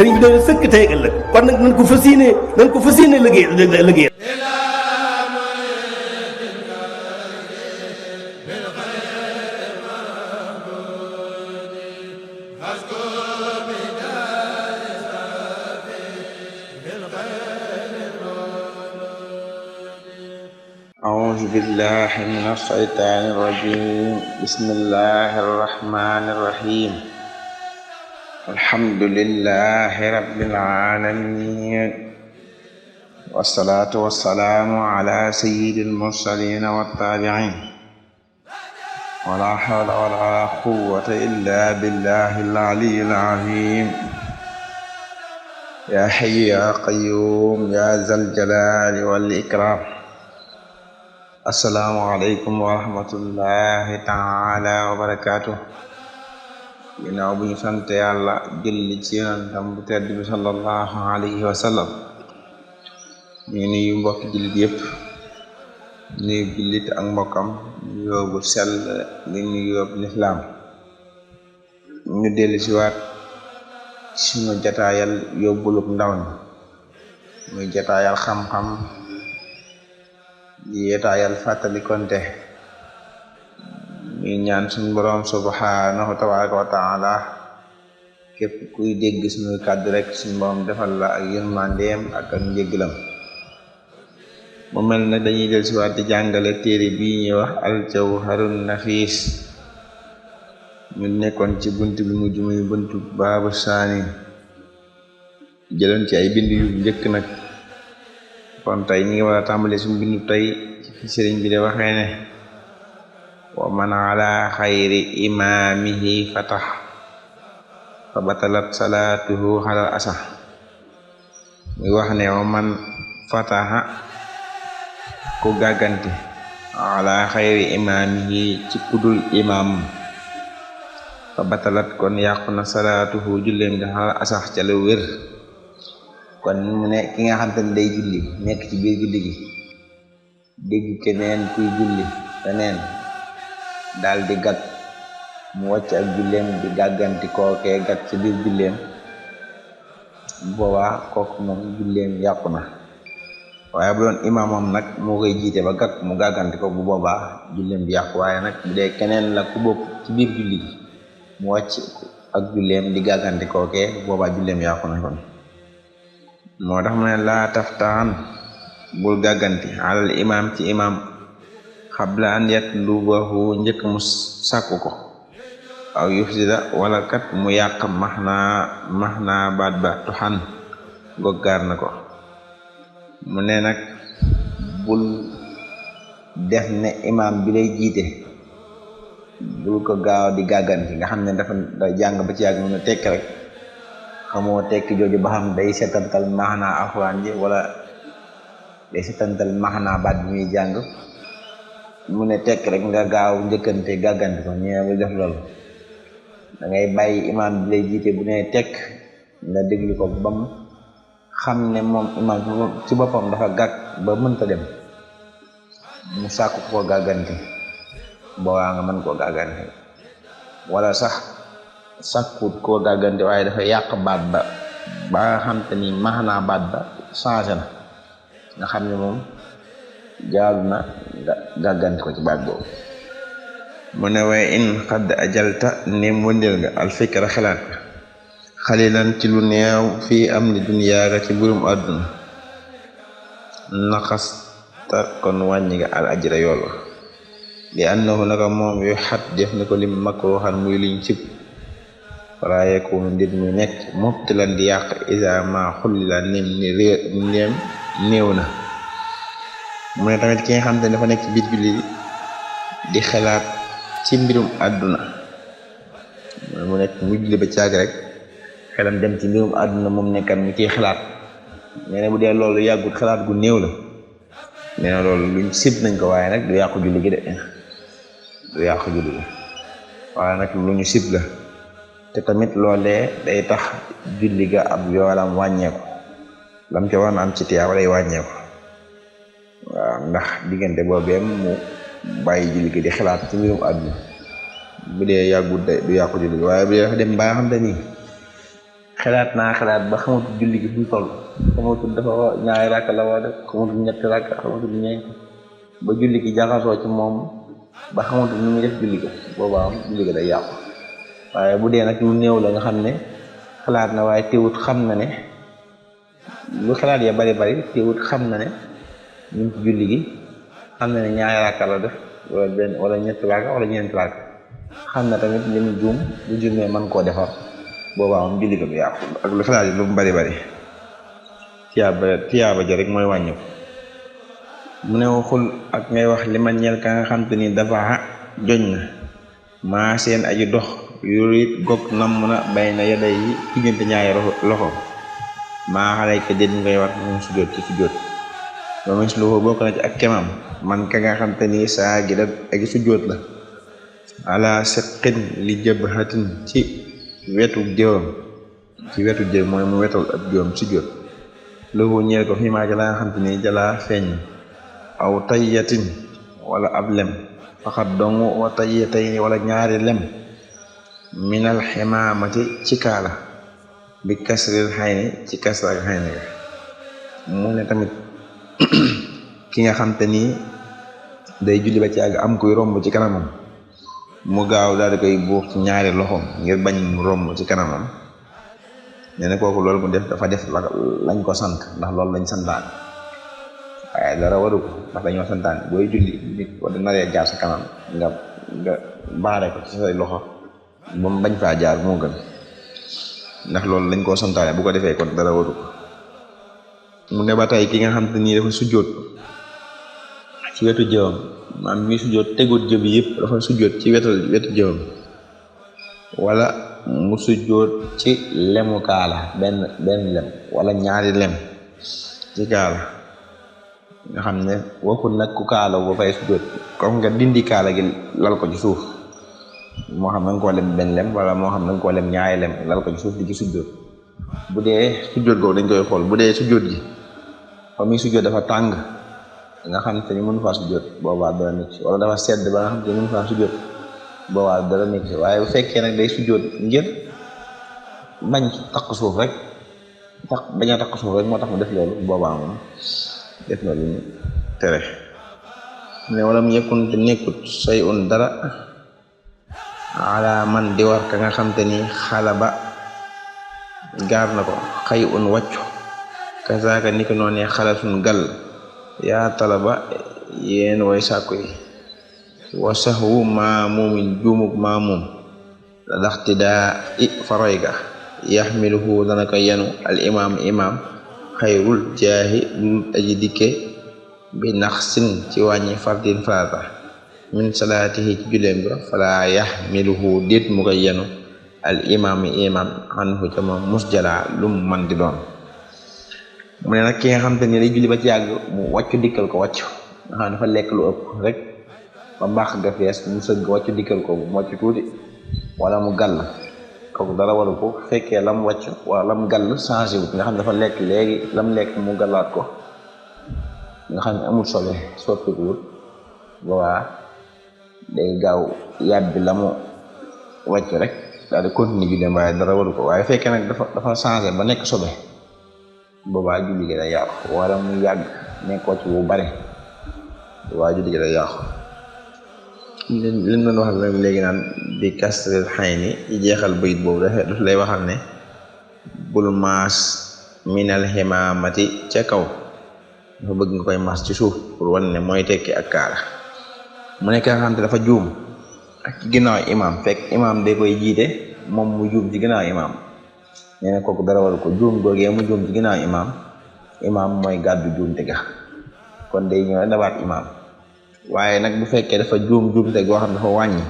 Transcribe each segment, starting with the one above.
sëriñ bi doon sëkk tey ak ëllëg kon nag nañ ko fas yéene liggéey أعوذ بالله من الشيطان الرجيم بسم الله الرحمن الرحيم الحمد لله رب العالمين والصلاة والسلام على سيد المرسلين والتابعين ولا حول ولا قوة إلا بالله العلي العظيم يا حي يا قيوم يا ذا الجلال والإكرام asalaamaaleykum wa rahmatullahi taala wa barakaatu. ginnaaw bu ñu sant yàlla julli ci yonentam bu tedd bi sallallahu alayhi wa sallam ñu nuyu mbokki jullit yëpp nuyu jullit ak mbokkam nuyoo bu sell li nuyoo lislaam ñu dellu si waat suñu jataayal yóbbulub ndaw ñi muy jataayal xam-xam yetaayal fàttali konte ñu ñaan suñu boroom subhanahu tabaraka wa taala képp kuy dégg suñu kàddu rek suñu boroom defal la ak yërmandeem ak njéggalam mu mel na dañuy del si waat di jàngale téere bii ñuy wax aljawharun nafis ñu nekkoon ci bunt bi mujj muy buntu baabu saani jëloon ci ay bind yu njëkk nag kon tey ñi ngi war a tàmbali suñu bindu tey ci sëriñ bi de waxee ne wa man ala xayri imaamihi fatax fa batalat salaatuhu xalal asa muy wax ne wa man fataxa ku gàgganti ala xayri imaamihi ci kudul imam fa batalat kon yàqu na salaatuhu julleem nga xalal asax ca lu wér kon mu ne ki nga xam te ne day julli nekk ci biir julli gi dégg keneen kuy julli keneen daal di gàtt mu wàcc ak julleem di gàgganti kookee gàtt ci biir julleem boobaa kooku moom julleem yàqu na waaye bu doon imaamam nag moo koy jiite ba gàtt mu gàgganti ko bu boobaa julleem bi yàqu waaye nag bu dee keneen la ku bokk ci biir julli gi mu wàcc ak julleem di gàgganti kookee boobaa julleem yàqu na kon moo tax mu ne laa taftaan bul gàgganti alal imam ci imam xabla an yatlubahu njëkk mu sàkku ko aw yufsida wala kat mu yàq maxnaa baat ba tuxan goggaar na ko mu ne nag bul def ne imam bi lay jiite bul ko gaaw di gàgganti nga xam ne dafa da jàng ba ci yàgg mu ne tekk rek xamoo tekki jooju ba xam day setantal maxnaa alxuraan ji wala day setantal maxnaa baat bi muy jàng mu ne tekk rek nga gaaw njëkkante gàggante ko ñëw bu def loolu da ngay bàyyi imaam bi lay jiite bu ne tekk nga déglu ko ba mu xam ne moom imaam ci boppam dafa gàgg ba mënta dem mu sàkku koo gàggante boobaa nga mën koo gàggante wala sax sàkkut koo gàggante waaye dafa yàq baat ba nga xam te ni maxnaa baat ba changé na nga xam ne moom jaaru na nga gàggante ko ci baat boobu mu ne waaye in xadd ajalta nem wëndeel nga alfikra xalaat ka xalilan ci lu neew fii am ni duniyaaga ci mbirum àdduna naqasta kon wàññi nga al ajra yool li annahu naka moom yu xat def ni ko lim makruhan muy liñ cib wala yakunu ndir mi nekk mubtilan di yàq isa ma xullila nim ni neem néew na mu ne tamit ki nga xam te ne dafa nekk ci biir julli di xalaat ci mbirum àdduna mu nekk mu julli ba caag rek xelam dem ci mbirum àdduna moom nekkat mu ciy xalaat nee na bu dee loolu yàggut xalaat gu néew la nee na loolu luñ sib nañ ko waaye nag du yàqu julli gi de du yàqu julli gi waaye nag lu ñu sib la te tamit loolee day tax julli ga ab yoolam wàññeeku lam ca war na am ci tiyaaba day wàññeeku waaw ndax diggante boobeem mu bàyyi julli gi di xalaat ci mbirum àdduna bu dee yàggut du yàqu julli gi waaye bu dee dafa dem ba nga xam te ni xalaat ba xamatul julli gi fu mu toll, xamatul dafa ñaari rakk la war a def, xamatul ñetti rakk, xamatul ñeent, ba julli gi jaxasoo ci moom ba xamatul nu muy def julli ga, boobaa am julli ga day yàqu. waaye bu dee nag lu néew la nga xam ne xalaat na waaye teewut xam na ne lu xalaat ya bari teewut xam na ne ñu ngi ci julli gi, xam na ne ñaari rakka la def wala benn wala ñetti rakka wala ñeenti rakka, xam na tamit li mu juum bu juumee mën koo defar, boobaa moom julli ga du yàqu ak lu xalaat yi lu mu bari tiyaaba ja rek mooy wàññi ko. mu ne waxul ak ngay wax li ma ñeel ka nga xam te ni dafa joñ na maa seen aji dox yooyu it gog nam na bay na yaday yi diggante ñaari loxo maa xale ka déet ngay war moom sujjóot ci sujjóot ba mis lu bokk na ci ak kemam man ka nga xam te ni saa gi da ak sujjóot la ala seqin li jëbhatin ci wetu jëwam mooy mu wetal ab jëwam sujjóot loolu ñeel ko fi maa ja la nga xam te ni jalaa feeñ aw tayyatin wala ab lem faxat dongu wa tayyatayni wala ñaari lem minal ximaamati ci kaala bi kasril xayni ci kasrak xayni ga. mu ne tamit ki nga xam te ni day julli ba ci àgg am kuy romb ci kanamam mu gaaw daal di koy buux ci ñaari loxoom ngir bañ mu romb ci kanamam, nee na kooku loolu mu def dafa def lañ ko sant, ndax loolu lañ santaan waaye dara waru ko, ndax dañoo santaan booy julli nit wala naree jaar sa kanam nga baare ko ci say loxo ba mu bañ faa jaar moo gën, ndax loolu lañ koo santaane bu ko defee kon dara waru ko. mu ne ba tey ki nga xam te nii dafa sujjóot ci wetu jëwam, maam mi sujjóot tegut jëbi yëpp dafa sujjóot ci wetu jëwam, wala mu sujjóot ci lemu kaala benn lem wala ñaari lem ci kaala, nga xam ne waxul nag ku kaala ba fay sujjóot comme nga dindi kaala gi lal ko ci suuf, moo xam na nga koo lem benn lem wala moo xam na nga koo lem ñaari lem lal ko ci suuf di ci sujjóot. bu dee sujjóot googu dañ koy xool, bu dee sujjóot gi fa muy sujjóot dafa tàng nga xam te ni mënu faa sujjóot, boobaa dara nekk wala dafa sedd ba nga xam te ni mënu faa sujjóot, boobaa dara nekk waaye bu fekkee nag day sujjóot ngir bañ takk suuf rek bañ a takk suuf rek moo tax mu def loolu, boobaa moom def na lu ñu tere. ne wala mu yëkkun te nekkut say un dara ala man di war ka nga xam te ni xala ba gaar na ko xëy un wàccu kasaaka ni ko noonee xala suñ gal yaa talaba yéen way sàkku yi wa saxwu maamumin juumuk maamum la daxti daa i faroy ga yaxmiluhu dana ko yenu al imam xayrul jaahi dul aji dikke bi nax sin ci wàññi fardin farata min salaatihi ci juleem ba fala yaxmiluhu déet mu ko yenu al imam anhu ca moom musjala lum man di doon. mu ne nag ki nga xam te ni day julli ba ci yàgg mu wàccu dikkal ko wàccu nga xam ne dafa lekk lu ëpp rek ba mbaax ga fees mu sëgg wàccu dikkal ko mu wàccu tuuti wala mu gàll, kooku dara waru ko fekkee lam wàcc wala lam gàll changé wut nga xam ne dafa lekk léegi lam lekk mu gàllaat ko nga xam ne amul sobe soppiku wut, boobaa day gaaw yàbbi la mu wàcc rek daal di continuer julleem waaye dara waru ko. waaye fekkee nag dafa changé ba nekk sobe, boobaa julli gi day yàqu, wala mu yàgg nekkoo ci bu bare, boobaa julli gi day yàqu. liñ doon wax léegi naan bi kasril xayni ci jeexal bayit boobu daf lay waxal ne bul maas minal ximaamati ca kaw, dafa bëgg nga koy maas ci suuf pour wan ne mooy tekki ak kaala. mu nekk nga xam te dafa juum ak ci ginnaaw imaam fekk imaam da koy jiite moom mu juum ci ginnaaw imaam, nee na kooku dara waru ko. juum googee mu juum ci ginnaaw imaam mooy gàddu juum te ga, kon day ñëw dabaat imaam. waaye nag bu fekkee dafa juum te goo xam dafa wàññi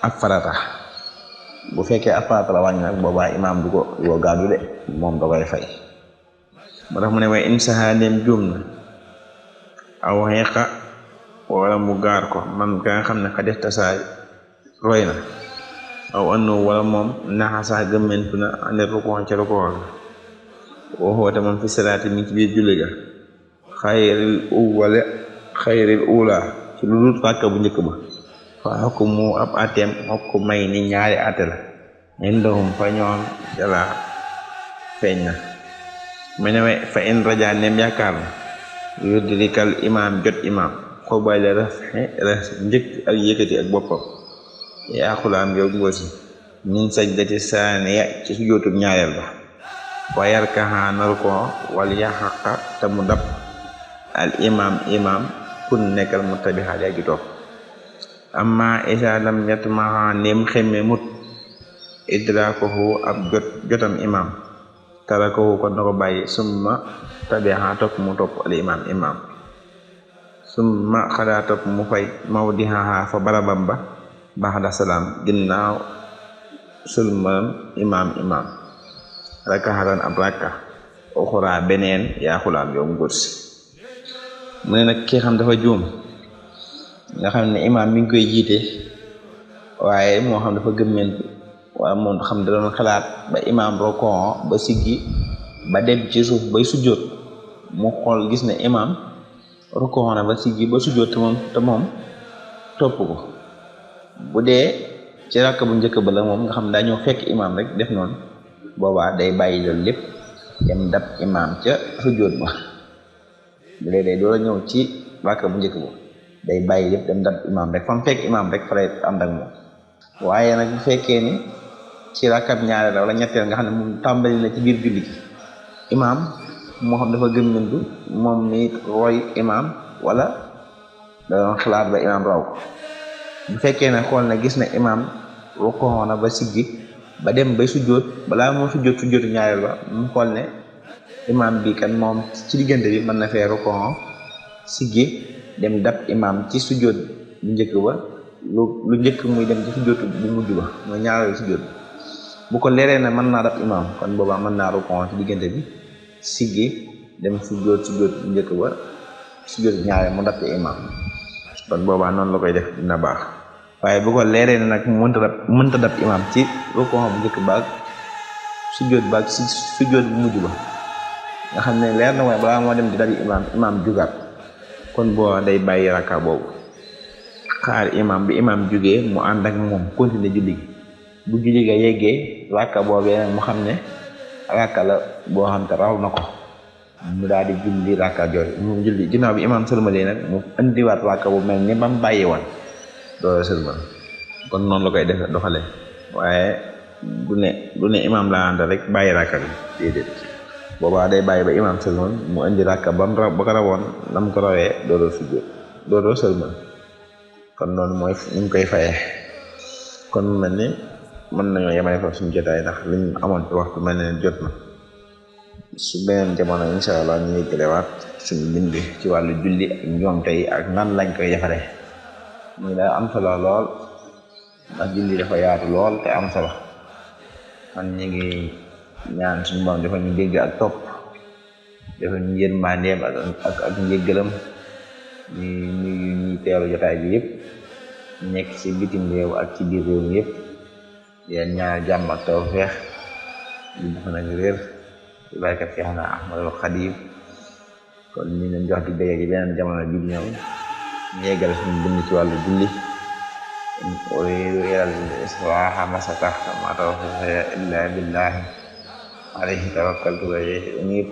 ak farata, bu fekkee ak farata la wàññi nag boobaa imaam du ko gàddu de, moom da koy fay. moo tax mu ne way insaha dem juum na aw xeeqa wala mu gaar ko man ka nga xam ne xa def tasaay roy na aw annu wala moom naxasaa gëmmentu na ande rukoon ca rukoon waxoote moom fi salaati mi ci biir julli ga xayril ula ci lu dul fàkka bu njëkk ba fa xokku mu ab ateem xokku may ni ñaari ate la indahum fa ñoom jala feeñ na mu ne fa in raja nem yaakaar na yudrikal imaam jot imaam xobale ras njëkk ak yëkkati ak boppam yaa xulaam yow ngóosi min sajdati saaniya ci sujjóotub ñaareel ba wa yarkaha nar ko wal yaxaqa te mu dab al imaam kun nekkal mu tabixa yaa ji topp amma isa lam yatmaha nem xemme mut idrakohu ab jotam imaam tarakahu kon na ko bàyyi summa tabixa topp mu topp al imaam summa xadaa topp mu fay mawdihaha fa barabam ba baxda salaam ginnaaw sulman imaam rakaxatan ab rakka uxura beneen yaa xulaam yow ngóor si mu ne nag ki xam dafa juum nga xam ne imaam mi ngi koy jiite waaye moo xam dafa gëmmentu waaye moom xam da doon xalaat ba imaam rokon ba siggi ba dem ci suuf bay sujjóot mu xool gis ne imaam rokon na ba siggi ba sujjóot te moom topp ko bu dee ci rakk bu njëkk ba la moom nga xam daa ñëw fekk imaam rek def noonu boobaa day bàyyi loolu lépp dem dab imaam ca sujjóot ba bu dee day door a ñëw ci rakk bu njëkk ba day bàyyi lépp dem dab imaam rek fa mu fekk imaam rek fa lay ànd ak moom waaye nag bu fekkee ni ci rakkab ñaareel wala ñetteel nga xam ne moom tàmbali na ci biir julli gi imaam moo xam dafa gëmmentu moom mi roy imaam wala da doon xalaat ba imaam raw ko bu fekkee ne xool na gis na imaam rukkoo na ba siggi ba dem bay sujjóot balaa moo sujjóotu ñaareel ba mu xool ne imaam bi kan moom ci diggante bi mën na fee rukkoo siggi dem dab imaam ci sujjóot bu njëkk ba lu njëkk muy dem ci sujjóotu bu mujj ba mooy ñaareelu sujjóot bu ko leeree ne mën naa dab imaam kon boobaa mën naa rukkoo ci diggante bi siggi dem sujjóot bu njëkk ba sujjóot ñaareel mu dab ci imaam kon boobaa noonu la koy def dina baax waaye bu ko leeree ne nag mënta dab imaam ci rukkoo bu njëkk baag sujjóot bu mujj ba nga xam ne leer na waaye balaa moo dem di dabi imaam jugaat kon boo day bàyyi rakka boobu xaar imaam bi imaam jugee mu ànd ak moom continuer julli gi bu julli ga yeggee rakka boobee nag mu xam ne rakka la boo xam te raw na ko mu daal di julli rakka jooju mu julli ginnaaw bi imaam sëlmalee nag mu indiwaat rakka bu mel ni ba mu bàyyi woon doo sëlmal kon noonu la koy def doxale waaye du ne imaam laa ànd rek bàyyi rakka bi déedéet boobaa day bàyyi ba imaam sëlmal mu indi rakka ba ko rawoon lam ko rawee doodoo sëlmal kon noonu mooy ni ñu koy fayee kon mel ni mën nañoo yemale fa suñu jotaay ndax liñ amoon ci waxtu mel ne jot na su beneen jamono insha allah ñu ngi jëlewaat suñu bind ci wàllu julli ak ñoom tey ak nan lañ koy defaree muy daa am solo lool ndax julli dafa yaatu lool te am solo man ñu ngi ñaan suñu borom dafa ñu dégg ak topp dafa ñu yërmandeem ak njéggalam ñi teelu jotaay bi yëpp nekk ci bitim réew ak ci biir réew mi yëpp yéen ñaar jàmm ak tawfeex di dafa nag réer ci barkat Seexna Ahmadul Xadim kon ñu leen jox di dégg ci beneen jamono bi ñëw ñu yeggal suñu bind ci wàllu julli uriidu ilal islaaha mastata'tu wa ma tawfiiqi illaa billaah alayhi tawakkaltu wa ilayhi uniib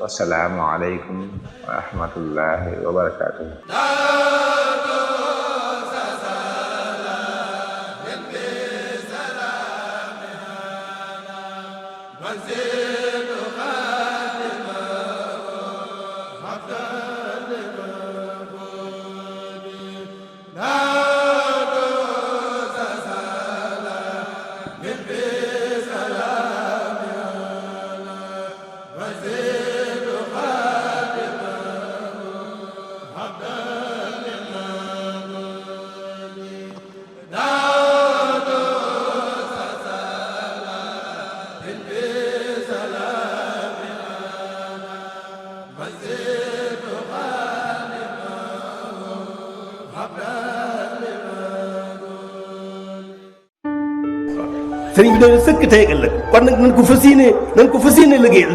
wassalaamu aleykum wa rahmatullahi wa barakaatuh. sëriñ bi doon sëkk tey ëllëg kon nag nañ ko fas yéene liggéey